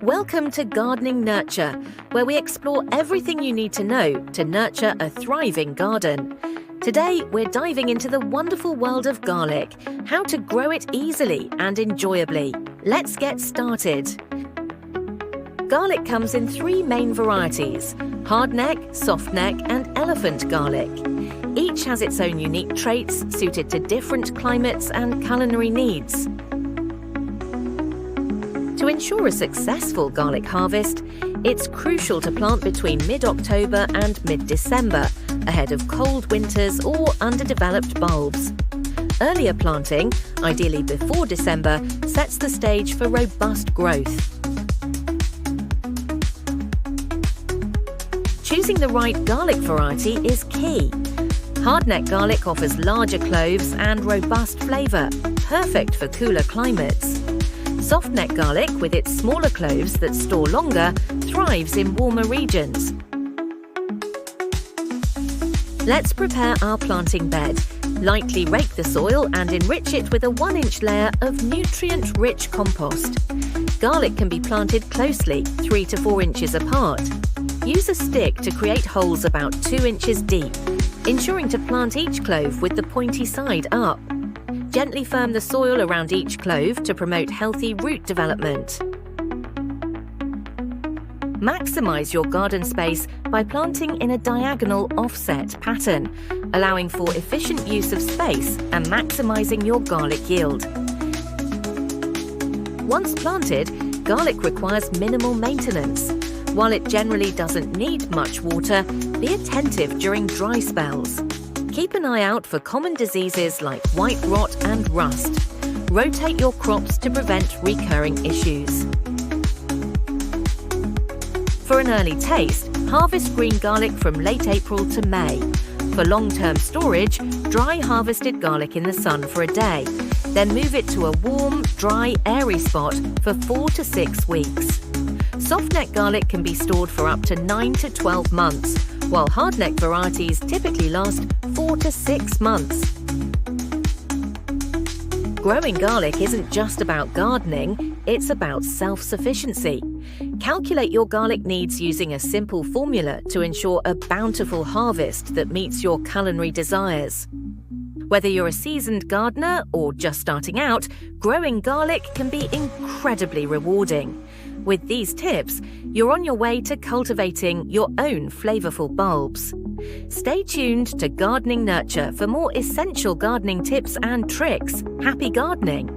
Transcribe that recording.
Welcome to Gardening Nurture, where we explore everything you need to know to nurture a thriving garden. Today, we're diving into the wonderful world of garlic, how to grow it easily and enjoyably. Let's get started. Garlic comes in three main varieties: hardneck, softneck, and elephant garlic. Each has its own unique traits suited to different climates and culinary needs. To ensure a successful garlic harvest, it's crucial to plant between mid-October and mid-December, ahead of cold winters or underdeveloped bulbs. Earlier planting, ideally before December, sets the stage for robust growth. Choosing the right garlic variety is key. Hardneck garlic offers larger cloves and robust flavour, perfect for cooler climates. Softneck garlic, with its smaller cloves that store longer, thrives in warmer regions. Let's prepare our planting bed. Lightly rake the soil and enrich it with a 1-inch layer of nutrient-rich compost. Garlic can be planted closely, 3 to 4 inches apart. Use a stick to create holes about 2 inches deep, ensuring to plant each clove with the pointy side up. Gently firm the soil around each clove to promote healthy root development. Maximize your garden space by planting in a diagonal offset pattern, allowing for efficient use of space and maximizing your garlic yield. Once planted, garlic requires minimal maintenance. While it generally doesn't need much water, be attentive during dry spells. Keep an eye out for common diseases like white rot and rust. Rotate your crops to prevent recurring issues. For an early taste, harvest green garlic from late April to May. For long-term storage, dry harvested garlic in the sun for a day. Then move it to a warm, dry, airy spot for 4 to 6 weeks. Softneck garlic can be stored for up to 9 to 12 months, while hardneck varieties typically last 4 to 6 months. Growing garlic isn't just about gardening, it's about self-sufficiency. Calculate your garlic needs using a simple formula to ensure a bountiful harvest that meets your culinary desires. Whether you're a seasoned gardener or just starting out, growing garlic can be incredibly rewarding. With these tips, you're on your way to cultivating your own flavorful bulbs. Stay tuned to Gardening Nurture for more essential gardening tips and tricks. Happy gardening!